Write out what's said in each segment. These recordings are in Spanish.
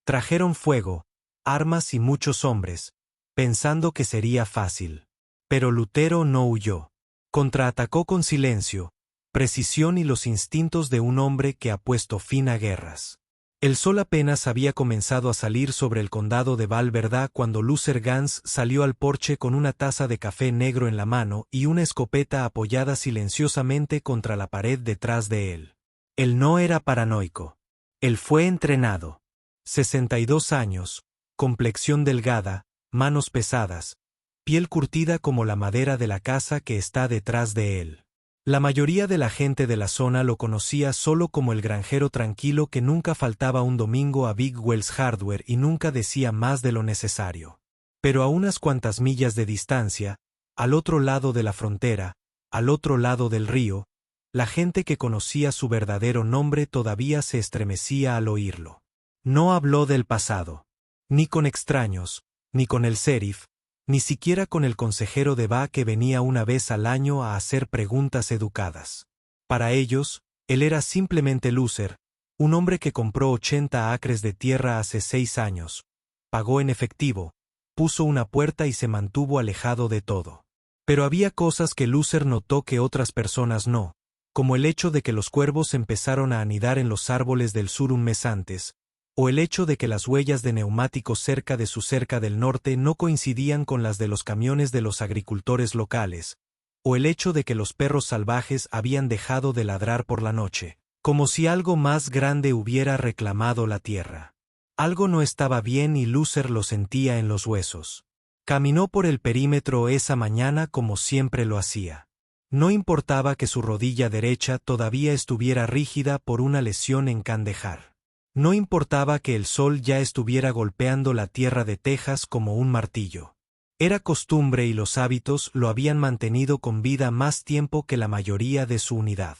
Trajeron fuego, armas y muchos hombres, pensando que sería fácil. Pero Lutero no huyó. Contraatacó con silencio, precisión y los instintos de un hombre que ha puesto fin a guerras. El sol apenas había comenzado a salir sobre el condado de Val Verdad cuando Luther Gans salió al porche con una taza de café negro en la mano y una escopeta apoyada silenciosamente contra la pared detrás de él. Él no era paranoico. Él fue entrenado. 62 años, complexión delgada, manos pesadas, piel curtida como la madera de la casa que está detrás de él. La mayoría de la gente de la zona lo conocía solo como el granjero tranquilo que nunca faltaba un domingo a Big Wells Hardware y nunca decía más de lo necesario. Pero a unas cuantas millas de distancia, al otro lado de la frontera, al otro lado del río, la gente que conocía su verdadero nombre todavía se estremecía al oírlo. No habló del pasado. Ni con extraños, ni con el sheriff, ni siquiera con el consejero de Ba que venía una vez al año a hacer preguntas educadas. Para ellos, él era simplemente Luther, un hombre que compró 80 acres de tierra hace 6 años, pagó en efectivo, puso una puerta y se mantuvo alejado de todo. Pero había cosas que Luther notó que otras personas no, como el hecho de que los cuervos empezaron a anidar en los árboles del sur un mes antes, o el hecho de que las huellas de neumáticos cerca de su cerca del norte no coincidían con las de los camiones de los agricultores locales, o el hecho de que los perros salvajes habían dejado de ladrar por la noche, como si algo más grande hubiera reclamado la tierra. Algo no estaba bien y Luther lo sentía en los huesos. Caminó por el perímetro esa mañana como siempre lo hacía. No importaba que su rodilla derecha todavía estuviera rígida por una lesión en Kandahar. No importaba que el sol ya estuviera golpeando la tierra de Texas como un martillo. Era costumbre y los hábitos lo habían mantenido con vida más tiempo que la mayoría de su unidad.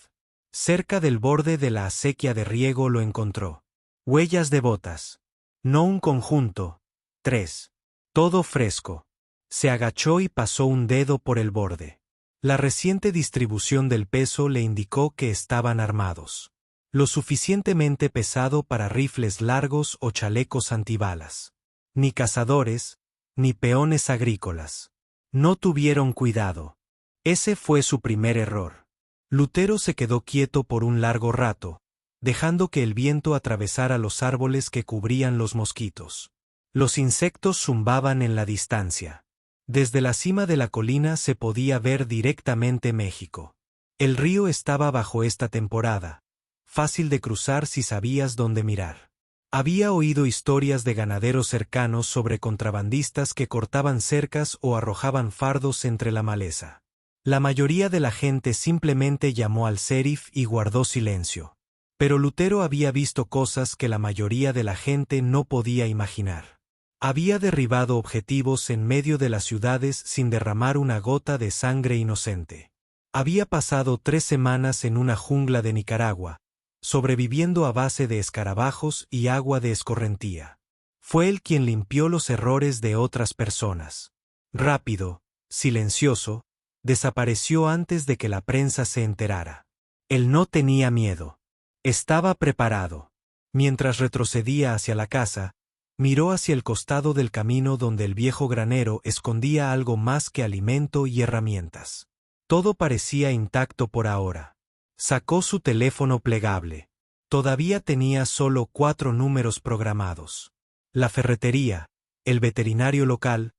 Cerca del borde de la acequia de riego lo encontró. Huellas de botas. No un conjunto. 3. Todo fresco. Se agachó y pasó un dedo por el borde. La reciente distribución del peso le indicó que estaban armados. Lo suficientemente pesado para rifles largos o chalecos antibalas. Ni cazadores, ni peones agrícolas. No tuvieron cuidado. Ese fue su primer error. Lutero se quedó quieto por un largo rato, dejando que el viento atravesara los árboles que cubrían los mosquitos. Los insectos zumbaban en la distancia. Desde la cima de la colina se podía ver directamente México. El río estaba bajo esta temporada. Fácil de cruzar si sabías dónde mirar. Había oído historias de ganaderos cercanos sobre contrabandistas que cortaban cercas o arrojaban fardos entre la maleza. La mayoría de la gente simplemente llamó al sheriff y guardó silencio. Pero Lutero había visto cosas que la mayoría de la gente no podía imaginar. Había derribado objetivos en medio de las ciudades sin derramar una gota de sangre inocente. Había pasado 3 semanas en una jungla de Nicaragua, sobreviviendo a base de escarabajos y agua de escorrentía. Fue él quien limpió los errores de otras personas. Rápido, silencioso, desapareció antes de que la prensa se enterara. Él no tenía miedo. Estaba preparado. Mientras retrocedía hacia la casa, miró hacia el costado del camino donde el viejo granero escondía algo más que alimento y herramientas. Todo parecía intacto por ahora. Sacó su teléfono plegable. Todavía tenía solo 4 números programados. La ferretería, el veterinario local,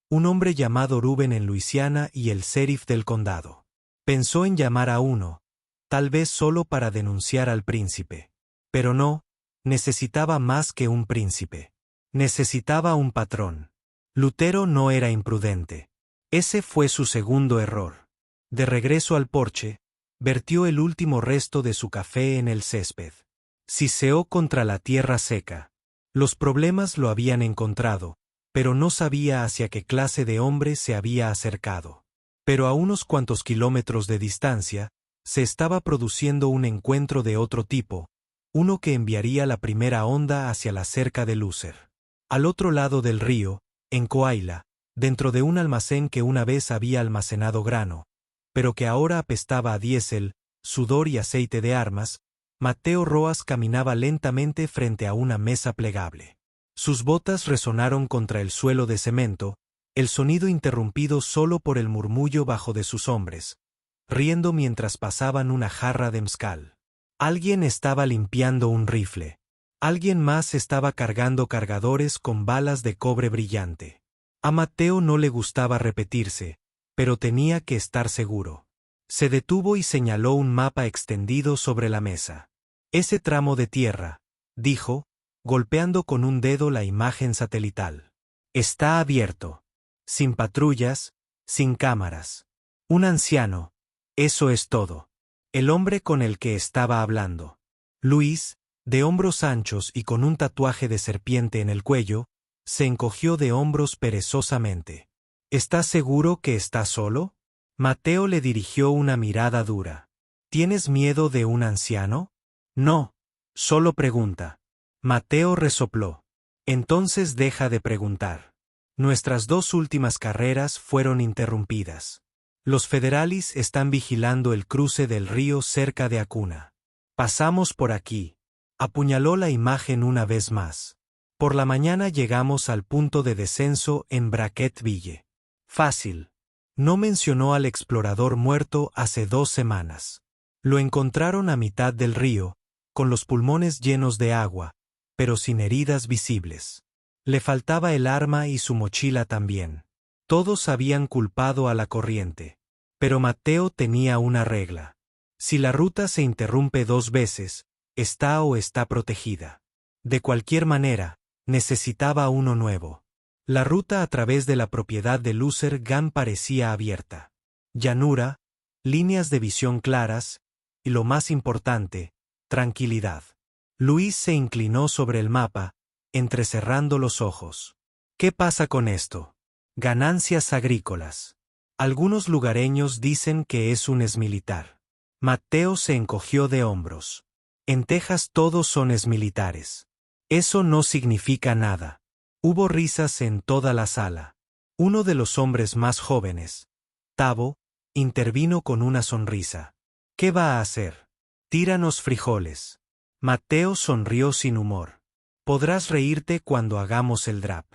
un hombre llamado Ruben en Luisiana y el sheriff del condado. Pensó en llamar a uno, tal vez solo para denunciar al príncipe. Pero no, necesitaba más que un príncipe. Necesitaba un patrón. Lutero no era imprudente. Ese fue su segundo error. De regreso al porche, vertió el último resto de su café en el césped. Siseó contra la tierra seca. Los problemas lo habían encontrado, pero no sabía hacia qué clase de hombre se había acercado. Pero a unos cuantos kilómetros de distancia, se estaba produciendo un encuentro de otro tipo, uno que enviaría la primera onda hacia la cerca de Luther. Al otro lado del río, en Coahuila, dentro de un almacén que una vez había almacenado grano, pero que ahora apestaba a diésel, sudor y aceite de armas, Mateo Roas caminaba lentamente frente a una mesa plegable. Sus botas resonaron contra el suelo de cemento, el sonido interrumpido solo por el murmullo bajo de sus hombres, riendo mientras pasaban una jarra de mezcal. Alguien estaba limpiando un rifle. Alguien más estaba cargando cargadores con balas de cobre brillante. A Mateo no le gustaba repetirse, pero tenía que estar seguro. Se detuvo y señaló un mapa extendido sobre la mesa. Ese tramo de tierra, dijo, golpeando con un dedo la imagen satelital. Está abierto. Sin patrullas, sin cámaras. Un anciano. Eso es todo. El hombre con el que estaba hablando. Luis, de hombros anchos y con un tatuaje de serpiente en el cuello, se encogió de hombros perezosamente. ¿Estás seguro que estás solo? Mateo le dirigió una mirada dura. ¿Tienes miedo de un anciano? No. Solo pregunta. Mateo resopló. Entonces deja de preguntar. Nuestras 2 últimas carreras fueron interrumpidas. Los federalis están vigilando el cruce del río cerca de Acuna. Pasamos por aquí. Apuñaló la imagen una vez más. Por la mañana llegamos al punto de descenso en Braquetville. Fácil. No mencionó al explorador muerto hace 2 semanas. Lo encontraron a mitad del río, con los pulmones llenos de agua, pero sin heridas visibles. Le faltaba el arma y su mochila también. Todos habían culpado a la corriente. Pero Mateo tenía una regla. Si la ruta se interrumpe 2 veces, está o está protegida. De cualquier manera, necesitaba uno nuevo. La ruta a través de la propiedad de Lucer Gan parecía abierta. Llanura, líneas de visión claras, y lo más importante, tranquilidad. Luis se inclinó sobre el mapa, entrecerrando los ojos. ¿Qué pasa con esto? Ganancias agrícolas. Algunos lugareños dicen que es un exmilitar. Mateo se encogió de hombros. En Texas todos son exmilitares. Eso no significa nada. Hubo risas en toda la sala. Uno de los hombres más jóvenes, Tavo, intervino con una sonrisa. ¿Qué va a hacer? Tíranos frijoles. Mateo sonrió sin humor. Podrás reírte cuando hagamos el drap.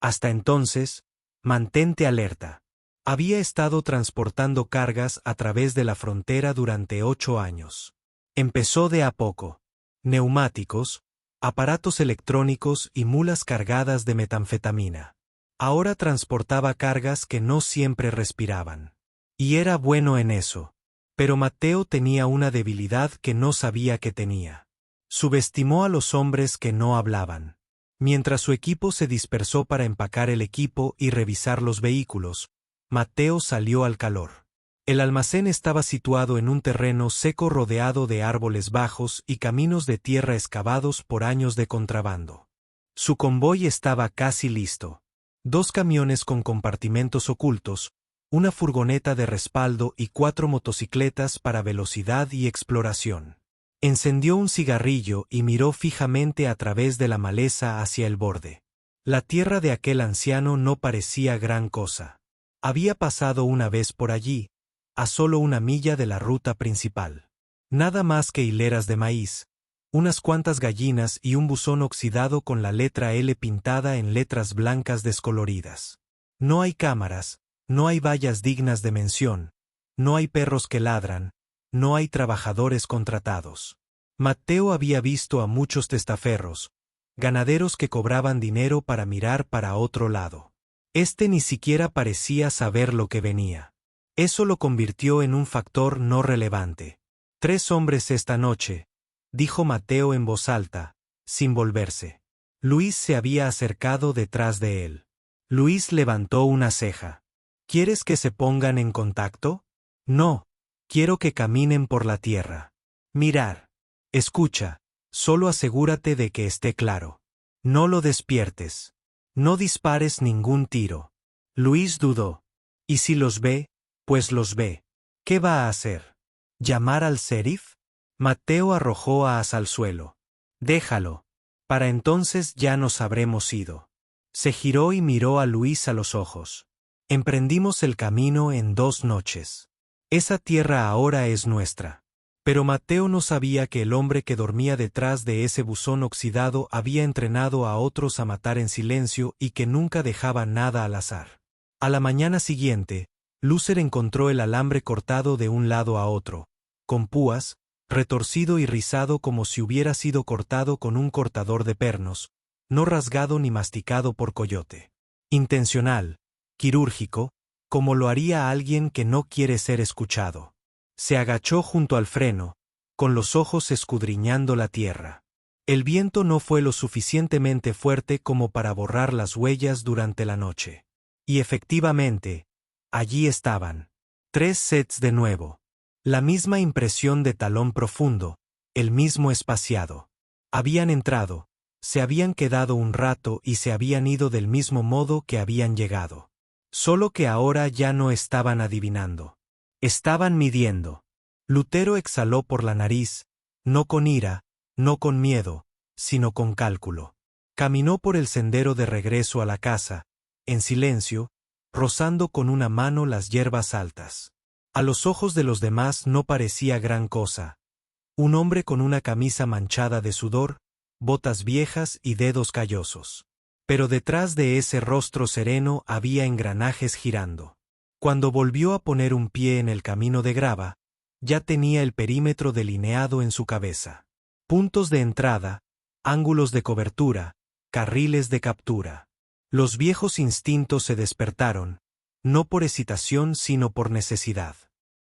Hasta entonces, mantente alerta. Había estado transportando cargas a través de la frontera durante 8 años. Empezó de a poco. Neumáticos, aparatos electrónicos y mulas cargadas de metanfetamina. Ahora transportaba cargas que no siempre respiraban. Y era bueno en eso. Pero Mateo tenía una debilidad que no sabía que tenía. Subestimó a los hombres que no hablaban. Mientras su equipo se dispersó para empacar el equipo y revisar los vehículos, Mateo salió al calor. El almacén estaba situado en un terreno seco rodeado de árboles bajos y caminos de tierra excavados por años de contrabando. Su convoy estaba casi listo. 2 camiones con compartimentos ocultos, una furgoneta de respaldo y 4 motocicletas para velocidad y exploración. Encendió un cigarrillo y miró fijamente a través de la maleza hacia el borde. La tierra de aquel anciano no parecía gran cosa. Había pasado una vez por allí, a solo 1 milla de la ruta principal. Nada más que hileras de maíz, unas cuantas gallinas y un buzón oxidado con la letra L pintada en letras blancas descoloridas. No hay cámaras, no hay vallas dignas de mención, no hay perros que ladran, no hay trabajadores contratados. Mateo había visto a muchos testaferros, ganaderos que cobraban dinero para mirar para otro lado. Este ni siquiera parecía saber lo que venía. Eso lo convirtió en un factor no relevante. 3 hombres esta noche, dijo Mateo en voz alta, sin volverse. Luis se había acercado detrás de él. Luis levantó una ceja. ¿Quieres que se pongan en contacto? No. Quiero que caminen por la tierra. Mirar. Escucha. Solo asegúrate de que esté claro. No lo despiertes. No dispares ningún tiro. Luis dudó. ¿Y si los ve? Pues los ve. ¿Qué va a hacer? ¿Llamar al sheriff? Mateo arrojó a As al suelo. Déjalo. Para entonces ya nos habremos ido. Se giró y miró a Luis a los ojos. Emprendimos el camino en 2 noches. Esa tierra ahora es nuestra. Pero Mateo no sabía que el hombre que dormía detrás de ese buzón oxidado había entrenado a otros a matar en silencio y que nunca dejaba nada al azar. A la mañana siguiente, Lucer encontró el alambre cortado de un lado a otro, con púas, retorcido y rizado como si hubiera sido cortado con un cortador de pernos, no rasgado ni masticado por coyote. Intencional, quirúrgico, como lo haría alguien que no quiere ser escuchado. Se agachó junto al freno, con los ojos escudriñando la tierra. El viento no fue lo suficientemente fuerte como para borrar las huellas durante la noche. Y efectivamente, allí estaban. 3 sets de nuevo. La misma impresión de talón profundo, el mismo espaciado. Habían entrado, se habían quedado un rato y se habían ido del mismo modo que habían llegado. Solo que ahora ya no estaban adivinando. Estaban midiendo. Lutero exhaló por la nariz, no con ira, no con miedo, sino con cálculo. Caminó por el sendero de regreso a la casa, en silencio, rozando con una mano las hierbas altas. A los ojos de los demás no parecía gran cosa. Un hombre con una camisa manchada de sudor, botas viejas y dedos callosos. Pero detrás de ese rostro sereno había engranajes girando. Cuando volvió a poner un pie en el camino de grava, ya tenía el perímetro delineado en su cabeza. Puntos de entrada, ángulos de cobertura, carriles de captura. Los viejos instintos se despertaron, no por excitación sino por necesidad.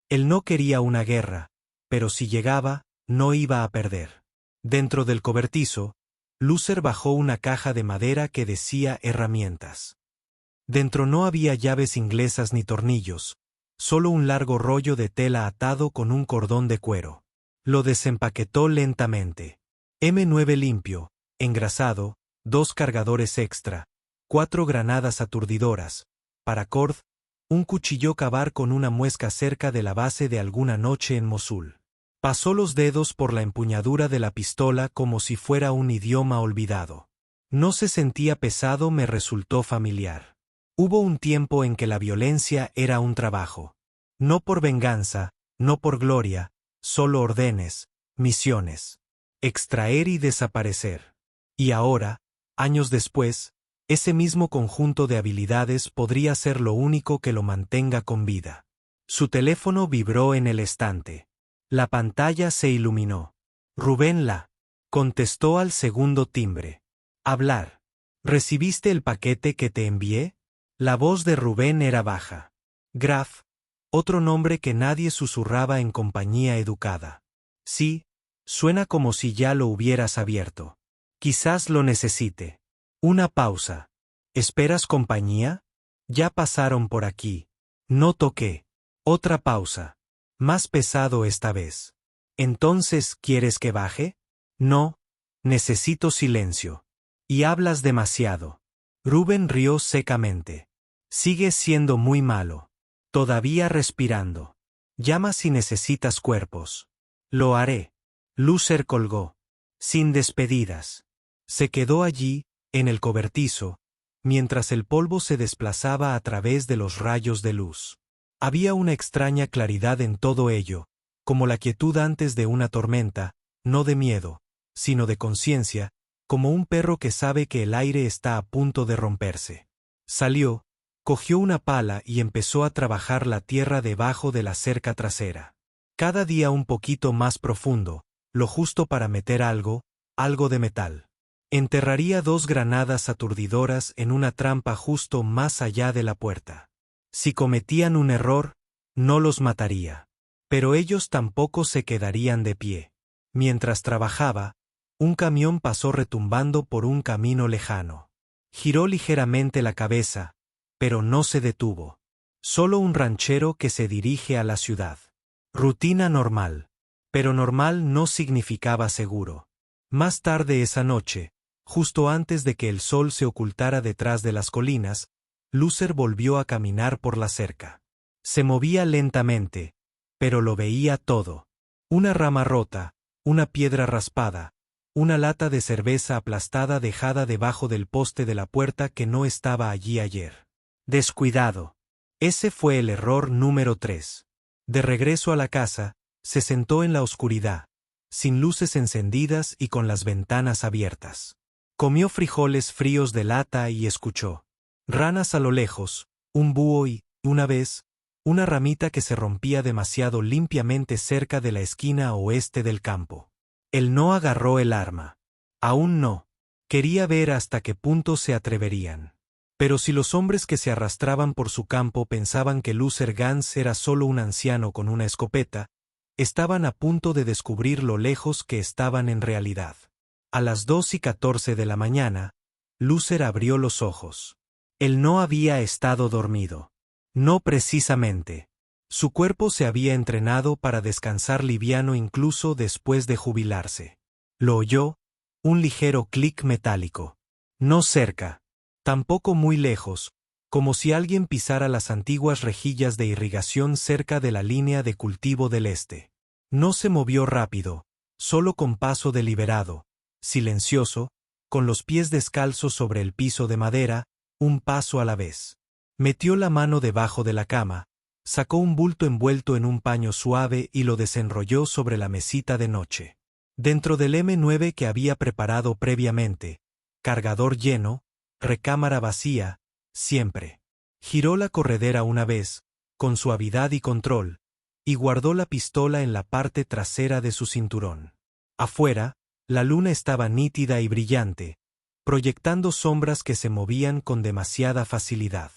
Él no quería una guerra, pero si llegaba, no iba a perder. Dentro del cobertizo, Lucer bajó una caja de madera que decía herramientas. Dentro no había llaves inglesas ni tornillos, solo un largo rollo de tela atado con un cordón de cuero. Lo desempaquetó lentamente. M9 limpio, engrasado, 2 cargadores extra, 4 granadas aturdidoras, paracord, un cuchillo cavar con una muesca cerca de la base de alguna noche en Mosul. Pasó los dedos por la empuñadura de la pistola como si fuera un idioma olvidado. No se sentía pesado, me resultó familiar. Hubo un tiempo en que la violencia era un trabajo. No por venganza, no por gloria, solo órdenes, misiones. Extraer y desaparecer. Y ahora, años después, ese mismo conjunto de habilidades podría ser lo único que lo mantenga con vida. Su teléfono vibró en el estante. La pantalla se iluminó. Rubén la contestó al segundo timbre. Hablar. ¿Recibiste el paquete que te envié? La voz de Rubén era baja. Graf, otro nombre que nadie susurraba en compañía educada. Sí, suena como si ya lo hubieras abierto. Quizás lo necesite. Una pausa. ¿Esperas compañía? Ya pasaron por aquí. No toqué. Otra pausa. Más pesado esta vez. ¿Entonces quieres que baje? No. Necesito silencio. Y hablas demasiado. Rubén rió secamente. Sigues siendo muy malo. Todavía respirando. Llama si necesitas cuerpos. Lo haré. Lucer colgó. Sin despedidas. Se quedó allí, en el cobertizo, mientras el polvo se desplazaba a través de los rayos de luz. Había una extraña claridad en todo ello, como la quietud antes de una tormenta, no de miedo, sino de conciencia, como un perro que sabe que el aire está a punto de romperse. Salió, cogió una pala y empezó a trabajar la tierra debajo de la cerca trasera. Cada día un poquito más profundo, lo justo para meter algo de metal. Enterraría 2 granadas aturdidoras en una trampa justo más allá de la puerta. Si cometían un error, no los mataría. Pero ellos tampoco se quedarían de pie. Mientras trabajaba, un camión pasó retumbando por un camino lejano. Giró ligeramente la cabeza, pero no se detuvo. Solo un ranchero que se dirige a la ciudad. Rutina normal. Pero normal no significaba seguro. Más tarde esa noche, justo antes de que el sol se ocultara detrás de las colinas, Lucer volvió a caminar por la cerca. Se movía lentamente, pero lo veía todo. Una rama rota, una piedra raspada, una lata de cerveza aplastada dejada debajo del poste de la puerta que no estaba allí ayer. Descuidado. Ese fue el error número 3. De regreso a la casa, Se sentó en la oscuridad, sin luces encendidas y con las ventanas abiertas. Comió frijoles fríos de lata y escuchó ranas a lo lejos, un búho y, una vez, una ramita que se rompía demasiado limpiamente cerca de la esquina oeste del campo. Él no agarró el arma. Aún no. Quería ver hasta qué punto se atreverían. Pero si los hombres que se arrastraban por su campo pensaban que Loser Gans era solo un anciano con una escopeta, estaban a punto de descubrir lo lejos que estaban en realidad. A las 2:14 de la mañana, Loser abrió los ojos. Él no había estado dormido. No precisamente. Su cuerpo se había entrenado para descansar liviano incluso después de jubilarse. Lo oyó, un ligero clic metálico. No cerca. Tampoco muy lejos, como si alguien pisara las antiguas rejillas de irrigación cerca de la línea de cultivo del este. No se movió rápido, solo con paso deliberado, silencioso, con los pies descalzos sobre el piso de madera, un paso a la vez. Metió la mano debajo de la cama, sacó un bulto envuelto en un paño suave y lo desenrolló sobre la mesita de noche. Dentro del M9 que había preparado previamente, cargador lleno, recámara vacía, siempre. Giró la corredera una vez, con suavidad y control, y guardó la pistola en la parte trasera de su cinturón. Afuera, la luna estaba nítida y brillante, proyectando sombras que se movían con demasiada facilidad.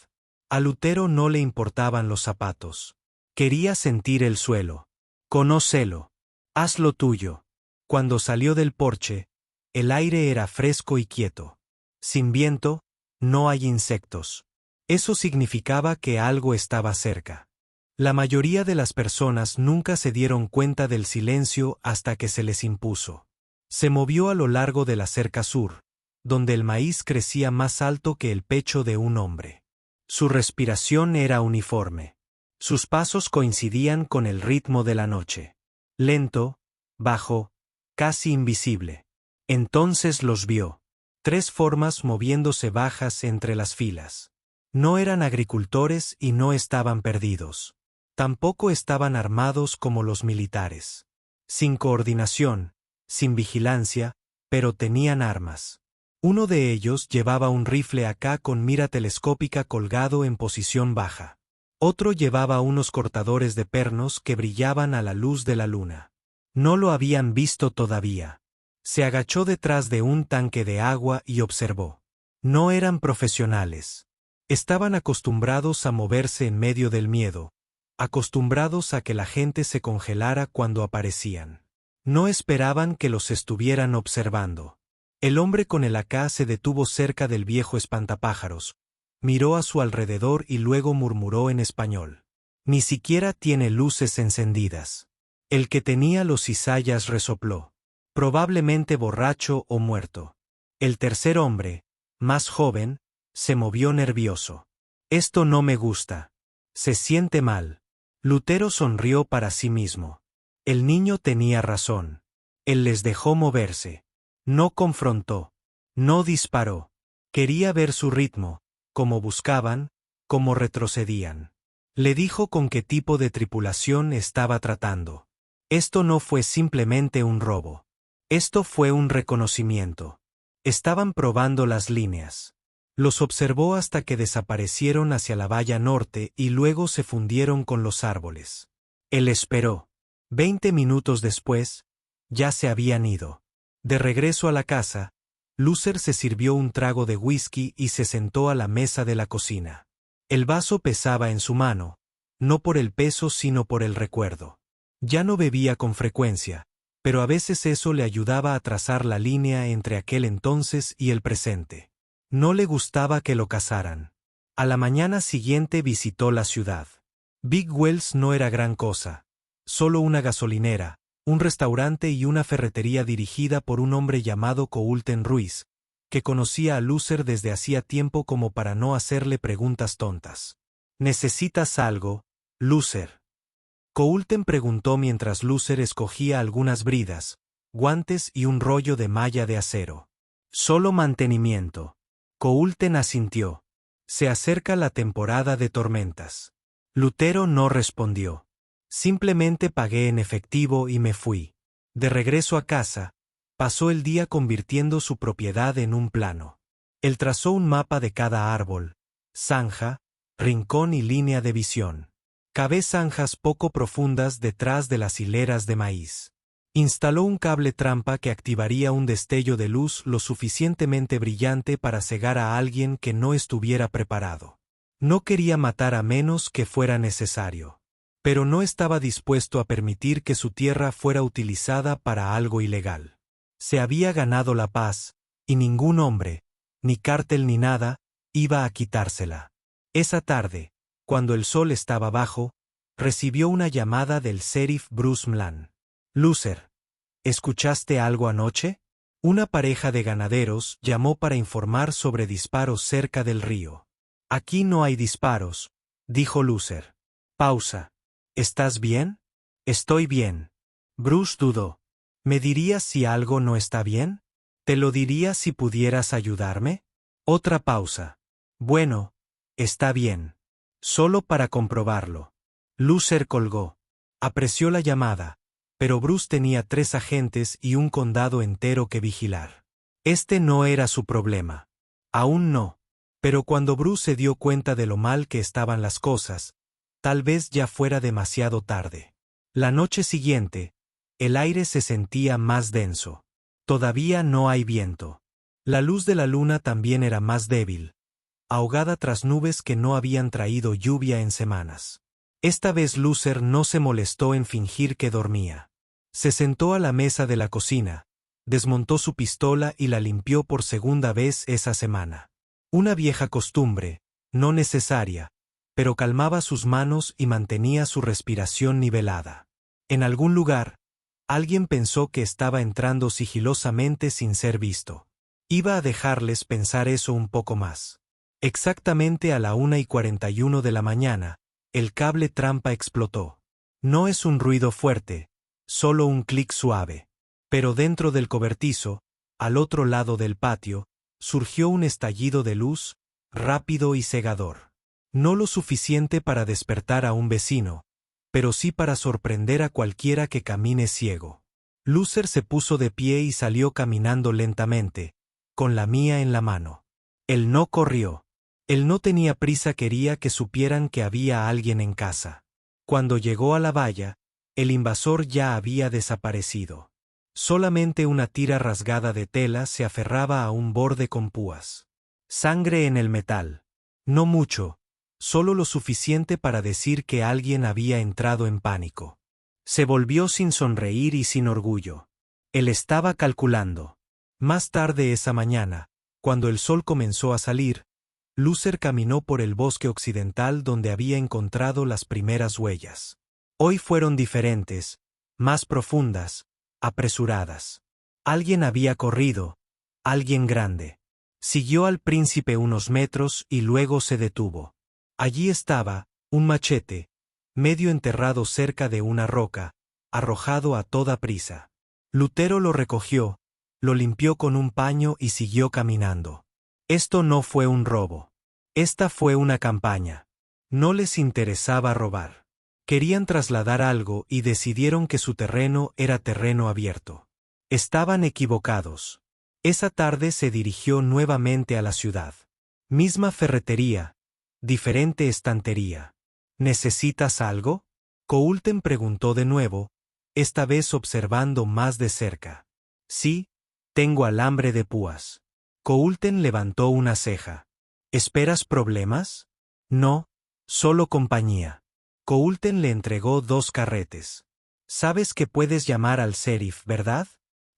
A Lutero no le importaban los zapatos. Quería sentir el suelo. Conócelo. Haz lo tuyo. Cuando salió del porche, el aire era fresco y quieto. Sin viento, no hay insectos. Eso significaba que algo estaba cerca. La mayoría de las personas nunca se dieron cuenta del silencio hasta que se les impuso. Se movió a lo largo de la cerca sur, donde el maíz crecía más alto que el pecho de un hombre. Su respiración era uniforme. Sus pasos coincidían con el ritmo de la noche. Lento, bajo, casi invisible. Entonces los vio. 3 formas moviéndose bajas entre las filas. No eran agricultores y no estaban perdidos. Tampoco estaban armados como los militares. Sin coordinación, sin vigilancia, pero tenían armas. Uno de ellos llevaba un rifle AK con mira telescópica colgado en posición baja. Otro llevaba unos cortadores de pernos que brillaban a la luz de la luna. No lo habían visto todavía. Se agachó detrás de un tanque de agua y observó. No eran profesionales. Estaban acostumbrados a moverse en medio del miedo, acostumbrados a que la gente se congelara cuando aparecían. No esperaban que los estuvieran observando. El hombre con el AK se detuvo cerca del viejo espantapájaros, miró a su alrededor y luego murmuró en español. Ni siquiera tiene luces encendidas. El que tenía los cizallas resopló. Probablemente borracho o muerto. El tercer hombre, más joven, se movió nervioso. Esto no me gusta. Se siente mal. Lutero sonrió para sí mismo. El niño tenía razón. Él les dejó moverse. No confrontó. No disparó. Quería ver su ritmo, cómo buscaban, cómo retrocedían. Le dijo con qué tipo de tripulación estaba tratando. Esto no fue simplemente un robo. Esto fue un reconocimiento. Estaban probando las líneas. Los observó hasta que desaparecieron hacia la valla norte y luego se fundieron con los árboles. Él esperó. 20 minutos después, ya se habían ido. De regreso a la casa, Loser se sirvió un trago de whisky y se sentó a la mesa de la cocina. El vaso pesaba en su mano, no por el peso sino por el recuerdo. Ya no bebía con frecuencia, pero a veces eso le ayudaba a trazar la línea entre aquel entonces y el presente. No le gustaba que lo casaran. A la mañana siguiente visitó la ciudad. Big Wells no era gran cosa, solo una gasolinera, un restaurante y una ferretería dirigida por un hombre llamado Coulten Ruiz, que conocía a Loser desde hacía tiempo como para no hacerle preguntas tontas. ¿Necesitas algo, Loser? Coulten preguntó mientras Loser escogía algunas bridas, guantes y un rollo de malla de acero. Solo mantenimiento. Coulten asintió. Se acerca la temporada de tormentas. Lutero no respondió. Simplemente pagué en efectivo y me fui. De regreso a casa, pasó el día convirtiendo su propiedad en un plano. Él trazó un mapa de cada árbol, zanja, rincón y línea de visión. Cavé zanjas poco profundas detrás de las hileras de maíz. Instaló un cable trampa que activaría un destello de luz lo suficientemente brillante para cegar a alguien que no estuviera preparado. No quería matar a menos que fuera necesario. Pero no estaba dispuesto a permitir que su tierra fuera utilizada para algo ilegal. Se había ganado la paz, y ningún hombre, ni cártel ni nada, iba a quitársela. Esa tarde, cuando el sol estaba bajo, recibió una llamada del sheriff Bruce Mlan. «Loser, ¿escuchaste algo anoche?» Una pareja de ganaderos llamó para informar sobre disparos cerca del río. «Aquí no hay disparos», dijo Loser. Pausa. «¿Estás bien?» «Estoy bien». Bruce dudó. «¿Me dirías si algo no está bien?» «Te lo diría si pudieras ayudarme». Otra pausa. «Bueno, está bien. Solo para comprobarlo». Loser colgó. Apreció la llamada, pero Bruce tenía 3 agentes y un condado entero que vigilar. Este no era su problema. Aún no. Pero cuando Bruce se dio cuenta de lo mal que estaban las cosas, tal vez ya fuera demasiado tarde. La noche siguiente, el aire se sentía más denso. Todavía no hay viento. La luz de la luna también era más débil, ahogada tras nubes que no habían traído lluvia en semanas. Esta vez Loser no se molestó en fingir que dormía. Se sentó a la mesa de la cocina, desmontó su pistola y la limpió por segunda vez esa semana. Una vieja costumbre, no necesaria, pero calmaba sus manos y mantenía su respiración nivelada. En algún lugar, alguien pensó que estaba entrando sigilosamente sin ser visto. Iba a dejarles pensar eso un poco más. Exactamente a la 1:41 de la mañana, el cable trampa explotó. No es un ruido fuerte, solo un clic suave. Pero dentro del cobertizo, al otro lado del patio, surgió un estallido de luz, rápido y cegador. No lo suficiente para despertar a un vecino, pero sí para sorprender a cualquiera que camine ciego. Loser se puso de pie y salió caminando lentamente, con la mía en la mano. Él no corrió. Él no tenía prisa, quería que supieran que había alguien en casa. Cuando llegó a la valla, el invasor ya había desaparecido. Solamente una tira rasgada de tela se aferraba a un borde con púas. Sangre en el metal. No mucho, solo lo suficiente para decir que alguien había entrado en pánico. Se volvió sin sonreír y sin orgullo. Él estaba calculando. Más tarde esa mañana, cuando el sol comenzó a salir, Loser caminó por el bosque occidental donde había encontrado las primeras huellas. Hoy fueron diferentes, más profundas, apresuradas. Alguien había corrido, alguien grande. Siguió al príncipe unos metros y luego se detuvo. Allí estaba, un machete, medio enterrado cerca de una roca, arrojado a toda prisa. Lutero lo recogió, lo limpió con un paño y siguió caminando. Esto no fue un robo. Esta fue una campaña. No les interesaba robar. Querían trasladar algo y decidieron que su terreno era terreno abierto. Estaban equivocados. Esa tarde se dirigió nuevamente a la ciudad. Misma ferretería, diferente estantería. ¿Necesitas algo?, Coulten preguntó de nuevo, esta vez observando más de cerca. Sí, tengo alambre de púas. Coulten levantó una ceja. ¿Esperas problemas? No, solo compañía. Coulten le entregó 2 carretes. Sabes que puedes llamar al sheriff, ¿verdad?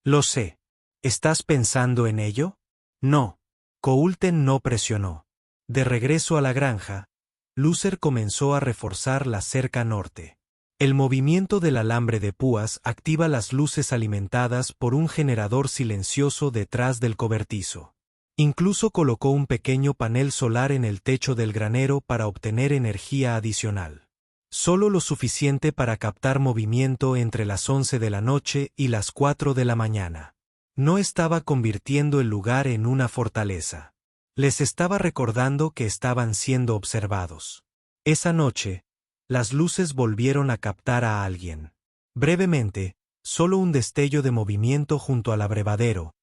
Lo sé. ¿Estás pensando en ello? No. Coulten no presionó. De regreso a la granja, Loser comenzó a reforzar la cerca norte. El movimiento del alambre de púas activa las luces alimentadas por un generador silencioso detrás del cobertizo. Incluso colocó un pequeño panel solar en el techo del granero para obtener energía adicional. Solo lo suficiente para captar movimiento entre las 11 de la noche y las 4 de la mañana. No estaba convirtiendo el lugar en una fortaleza. Les estaba recordando que estaban siendo observados. Esa noche, Las luces volvieron a captar a alguien. Brevemente, solo un destello de movimiento junto al abrevadero.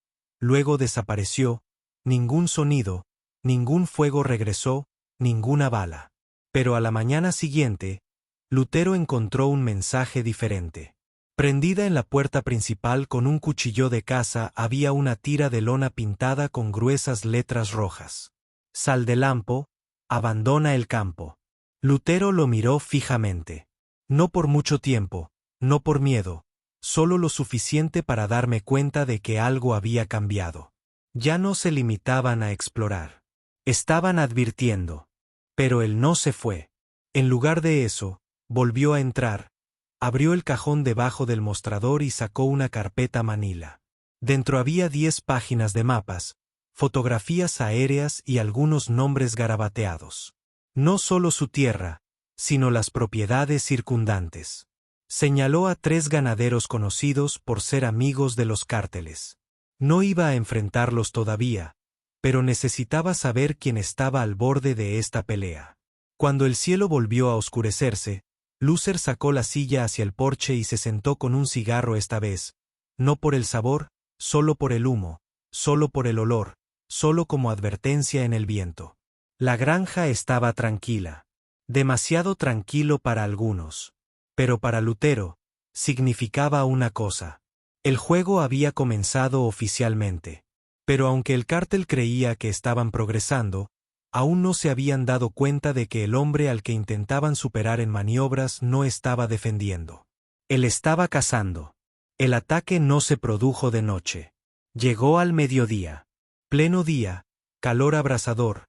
Luego desapareció, ningún sonido, ningún fuego regresó, ninguna bala. Pero a la mañana siguiente, Lutero encontró un mensaje diferente. Prendida en la puerta principal con un cuchillo de caza había una tira de lona pintada con gruesas letras rojas. Sal del campo, abandona el campo. Lutero lo miró fijamente. No por mucho tiempo, no por miedo, solo lo suficiente para darme cuenta de que algo había cambiado. Ya no se limitaban a explorar. Estaban advirtiendo. Pero él no se fue. En lugar de eso, volvió a entrar, abrió el cajón debajo del mostrador y sacó una carpeta manila. Dentro había 10 páginas de mapas, fotografías aéreas y algunos nombres garabateados. No solo su tierra, sino las propiedades circundantes. Señaló a 3 ganaderos conocidos por ser amigos de los cárteles. No iba a enfrentarlos todavía, pero necesitaba saber quién estaba al borde de esta pelea. Cuando el cielo volvió a oscurecerse, Luther sacó la silla hacia el porche y se sentó con un cigarro esta vez, no por el sabor, solo por el humo, solo por el olor, solo como advertencia en el viento. La granja estaba tranquila. Demasiado tranquilo para algunos. Pero para Lutero, significaba una cosa. El juego había comenzado oficialmente. Pero aunque el cártel creía que estaban progresando, aún no se habían dado cuenta de que el hombre al que intentaban superar en maniobras no estaba defendiendo. Él estaba cazando. El ataque no se produjo de noche. Llegó al mediodía. Pleno día, calor abrasador,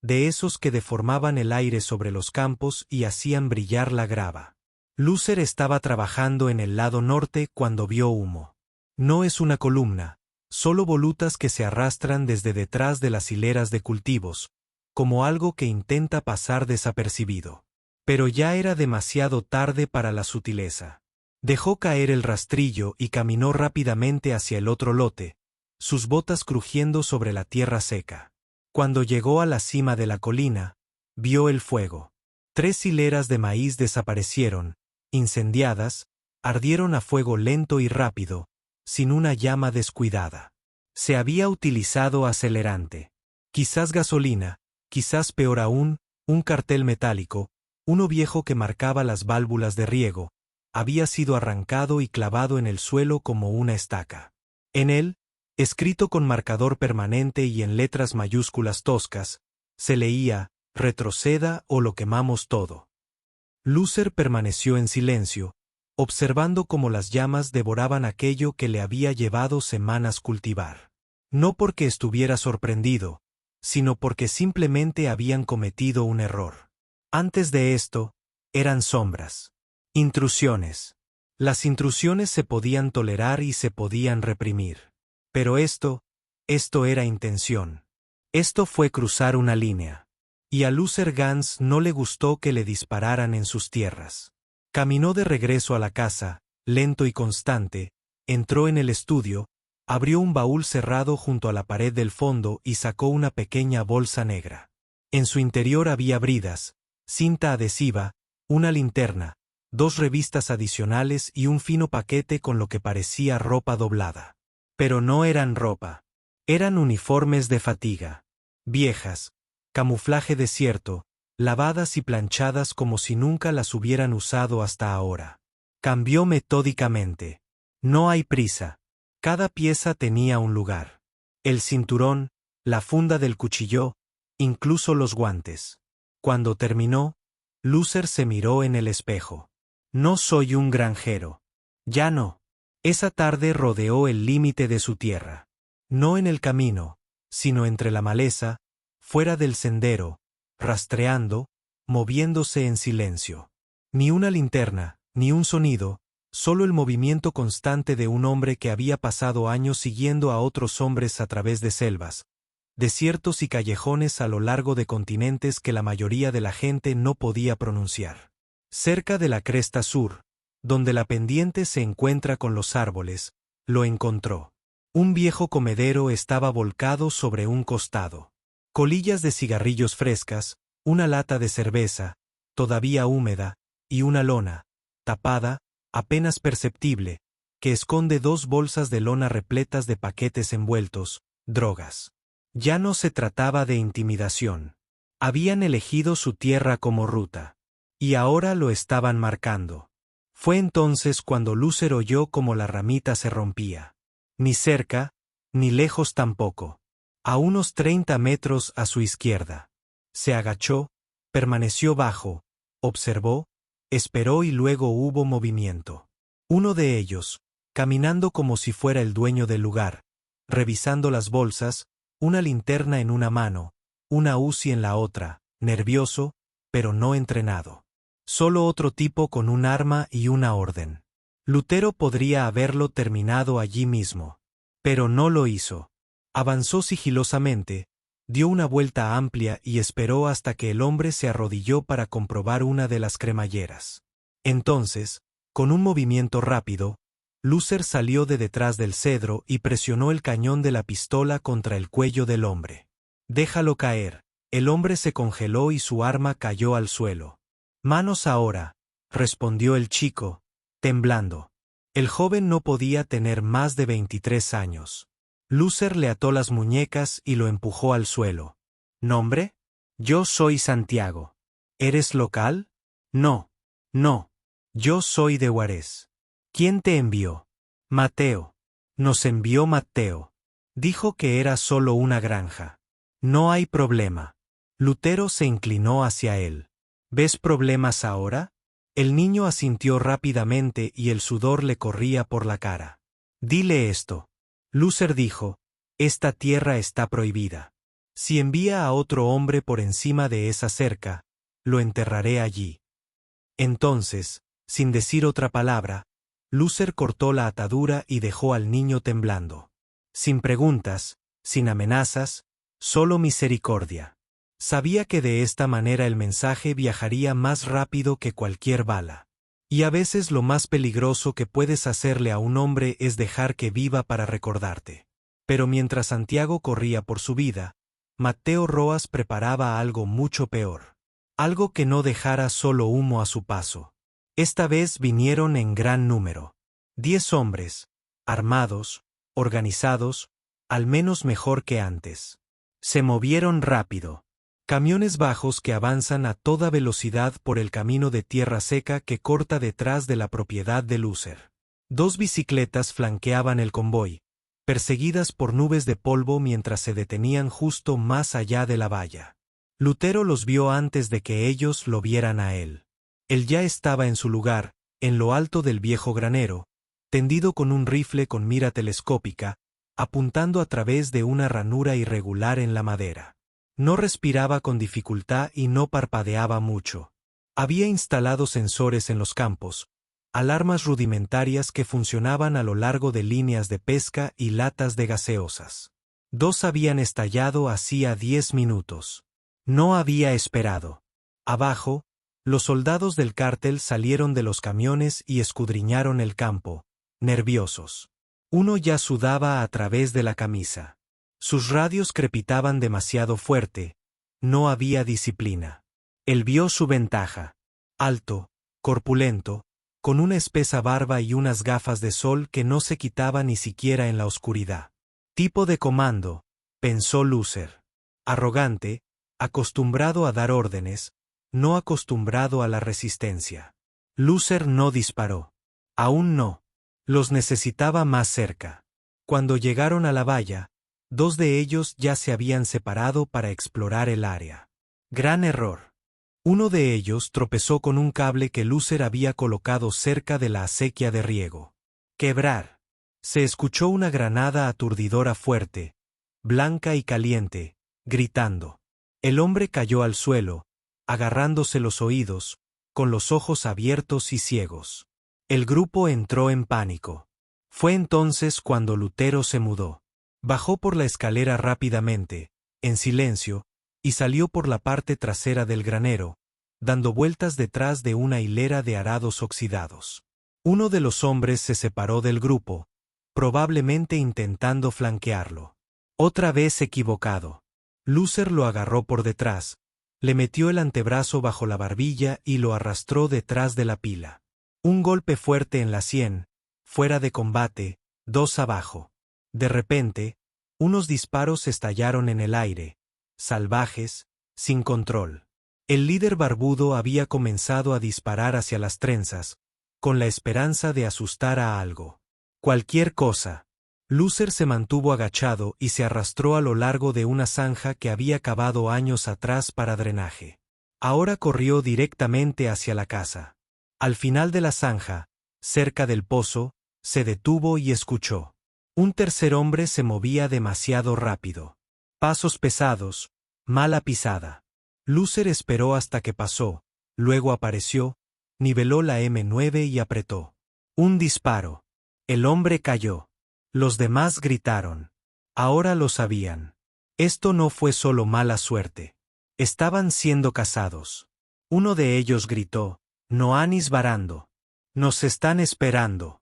de esos que deformaban el aire sobre los campos y hacían brillar la grava. Luther estaba trabajando en el lado norte cuando vio humo. No es una columna, solo volutas que se arrastran desde detrás de las hileras de cultivos, como algo que intenta pasar desapercibido. Pero ya era demasiado tarde para la sutileza. Dejó caer el rastrillo y caminó rápidamente hacia el otro lote, sus botas crujiendo sobre la tierra seca. Cuando llegó a la cima de la colina, vio el fuego. 3 hileras de maíz desaparecieron, incendiadas, ardieron a fuego lento y rápido, sin una llama descuidada. Se había utilizado acelerante. Quizás gasolina, quizás peor aún, un cartel metálico, uno viejo que marcaba las válvulas de riego, había sido arrancado y clavado en el suelo como una estaca. En él, escrito con marcador permanente y en letras mayúsculas toscas, se leía, retroceda o lo quemamos todo. Luther permaneció en silencio, observando cómo las llamas devoraban aquello que le había llevado semanas cultivar. No porque estuviera sorprendido, sino porque simplemente habían cometido un error. Antes de esto, eran sombras. Intrusiones. Las intrusiones se podían tolerar y se podían reprimir. Pero esto era intención. Esto fue cruzar una línea. Y a Luther Ganz no le gustó que le dispararan en sus tierras. Caminó de regreso a la casa, lento y constante, entró en el estudio, abrió un baúl cerrado junto a la pared del fondo y sacó una pequeña bolsa negra. En su interior había bridas, cinta adhesiva, una linterna, 2 revistas adicionales y un fino paquete con lo que parecía ropa doblada. Pero no eran ropa. Eran uniformes de fatiga. Viejas, camuflaje desierto, lavadas y planchadas como si nunca las hubieran usado hasta ahora. Cambió metódicamente. No hay prisa. Cada pieza tenía un lugar. El cinturón, la funda del cuchillo, incluso los guantes. Cuando terminó, Luther se miró en el espejo. No soy un granjero. Ya no. Esa tarde rodeó el límite de su tierra. No en el camino, sino entre la maleza, fuera del sendero, rastreando, moviéndose en silencio. Ni una linterna, ni un sonido, solo el movimiento constante de un hombre que había pasado años siguiendo a otros hombres a través de selvas, desiertos y callejones a lo largo de continentes que la mayoría de la gente no podía pronunciar. Cerca de la cresta sur, donde la pendiente se encuentra con los árboles, lo encontró. Un viejo comedero estaba volcado sobre un costado. Colillas de cigarrillos frescas, una lata de cerveza, todavía húmeda, y una lona, tapada, apenas perceptible, que esconde 2 bolsas de lona repletas de paquetes envueltos, drogas. Ya no se trataba de intimidación. Habían elegido su tierra como ruta. Y ahora lo estaban marcando. Fue entonces cuando Luther oyó como la ramita se rompía. Ni cerca, ni lejos tampoco. A unos 30 metros a su izquierda. Se agachó, permaneció bajo, observó, esperó y luego hubo movimiento. Uno de ellos, caminando como si fuera el dueño del lugar, revisando las bolsas, una linterna en una mano, una Uzi en la otra, nervioso, pero no entrenado. Solo otro tipo con un arma y una orden. Lutero podría haberlo terminado allí mismo. Pero no lo hizo. Avanzó sigilosamente, dio una vuelta amplia y esperó hasta que el hombre se arrodilló para comprobar una de las cremalleras. Entonces, con un movimiento rápido, Luther salió de detrás del cedro y presionó el cañón de la pistola contra el cuello del hombre. «Déjalo caer». El hombre se congeló y su arma cayó al suelo. «Manos ahora», respondió el chico, temblando. El joven no podía tener más de 23 años. Luther le ató las muñecas y lo empujó al suelo. «¿Nombre?» «Yo soy Santiago». «¿Eres local?» «No. No. Yo soy de Juárez». «¿Quién te envió?» «Mateo». «Nos envió Mateo. Dijo que era solo una granja». «No hay problema». Lutero se inclinó hacia él. «¿Ves problemas ahora?» El niño asintió rápidamente y el sudor le corría por la cara. «Dile esto». Luther dijo, «Esta tierra está prohibida. Si envía a otro hombre por encima de esa cerca, lo enterraré allí». Entonces, sin decir otra palabra, Luther cortó la atadura y dejó al niño temblando. Sin preguntas, sin amenazas, solo misericordia. Sabía que de esta manera el mensaje viajaría más rápido que cualquier bala. Y a veces lo más peligroso que puedes hacerle a un hombre es dejar que viva para recordarte. Pero mientras Santiago corría por su vida, Mateo Roas preparaba algo mucho peor. Algo que no dejara solo humo a su paso. Esta vez vinieron en gran número. 10 hombres, armados, organizados, al menos mejor que antes. Se movieron rápido. Camiones bajos que avanzan a toda velocidad por el camino de tierra seca que corta detrás de la propiedad de Luther. 2 bicicletas flanqueaban el convoy, perseguidas por nubes de polvo mientras se detenían justo más allá de la valla. Lutero los vio antes de que ellos lo vieran a él. Él ya estaba en su lugar, en lo alto del viejo granero, tendido con un rifle con mira telescópica, apuntando a través de una ranura irregular en la madera. No respiraba con dificultad y no parpadeaba mucho. Había instalado sensores en los campos, alarmas rudimentarias que funcionaban a lo largo de líneas de pesca y latas de gaseosas. 2 habían estallado hacía 10 minutos. No había esperado. Abajo, los soldados del cártel salieron de los camiones y escudriñaron el campo, nerviosos. Uno ya sudaba a través de la camisa. Sus radios crepitaban demasiado fuerte. No había disciplina. Él vio su ventaja. Alto, corpulento, con una espesa barba y unas gafas de sol que no se quitaba ni siquiera en la oscuridad. Tipo de comando, pensó Luther. Arrogante, acostumbrado a dar órdenes, no acostumbrado a la resistencia. Luther no disparó. Aún no. Los necesitaba más cerca. Cuando llegaron a la valla, 2 de ellos ya se habían separado para explorar el área. Gran error. Uno de ellos tropezó con un cable que Luther había colocado cerca de la acequia de riego. Quebrar. Se escuchó una granada aturdidora fuerte, blanca y caliente, gritando. El hombre cayó al suelo, agarrándose los oídos, con los ojos abiertos y ciegos. El grupo entró en pánico. Fue entonces cuando Lutero se mudó. Bajó por la escalera rápidamente, en silencio, y salió por la parte trasera del granero, dando vueltas detrás de una hilera de arados oxidados. Uno de los hombres se separó del grupo, probablemente intentando flanquearlo. Otra vez equivocado. Luther lo agarró por detrás, Le metió el antebrazo bajo la barbilla y lo arrastró detrás de la pila. Un golpe fuerte en la sien, fuera de combate, 2 abajo. De repente, unos disparos estallaron en el aire, salvajes, sin control. El líder barbudo había comenzado a disparar hacia las trenzas, con la esperanza de asustar a algo. Cualquier cosa. Luther se mantuvo agachado y se arrastró a lo largo de una zanja que había cavado años atrás para drenaje. Ahora corrió directamente hacia la casa. Al final de la zanja, cerca del pozo, se detuvo y escuchó. Un tercer hombre se movía demasiado rápido. Pasos pesados, mala pisada. Luther esperó hasta que pasó, luego apareció, niveló la M9 y apretó. Un disparo. El hombre cayó. Los demás gritaron. Ahora lo sabían. Esto no fue solo mala suerte. Estaban siendo cazados. Uno de ellos gritó, Noanis varando. Nos están esperando.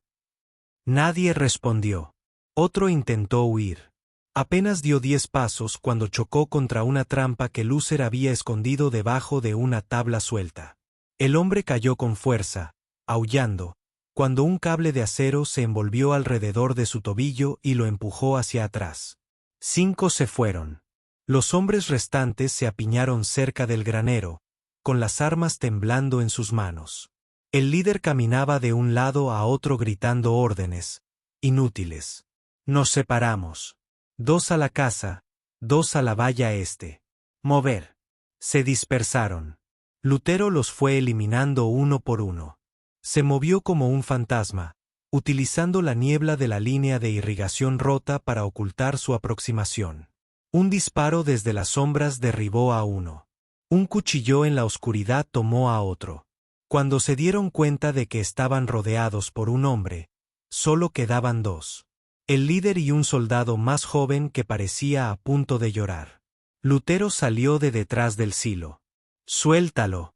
Nadie respondió. Otro intentó huir. Apenas dio 10 pasos cuando chocó contra una trampa que Luther había escondido debajo de una tabla suelta. El hombre cayó con fuerza, aullando, cuando un cable de acero se envolvió alrededor de su tobillo y lo empujó hacia atrás. 5 se fueron. Los hombres restantes se apiñaron cerca del granero, con las armas temblando en sus manos. El líder caminaba de un lado a otro gritando órdenes, inútiles. Nos separamos. 2 a la casa, 2 a la valla este. Mover. Se dispersaron. Lutero los fue eliminando uno por uno. Se movió como un fantasma, utilizando la niebla de la línea de irrigación rota para ocultar su aproximación. Un disparo desde las sombras derribó a uno. Un cuchillo en la oscuridad tomó a otro. Cuando se dieron cuenta de que estaban rodeados por un hombre, solo quedaban 2. El líder y un soldado más joven que parecía a punto de llorar. Lutero salió de detrás del silo. «Suéltalo».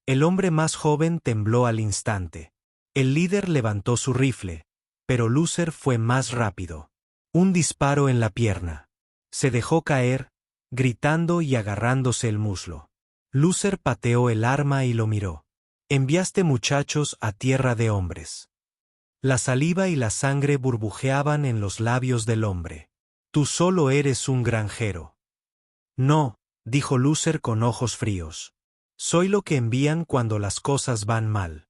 El hombre más joven tembló al instante. El líder levantó su rifle, pero Luther fue más rápido. Un disparo en la pierna. Se dejó caer, gritando y agarrándose el muslo. Luther pateó el arma y lo miró. «Enviaste muchachos a tierra de hombres». La saliva y la sangre burbujeaban en los labios del hombre. «Tú solo eres un granjero». «No», dijo Luther con ojos fríos. «Soy lo que envían cuando las cosas van mal».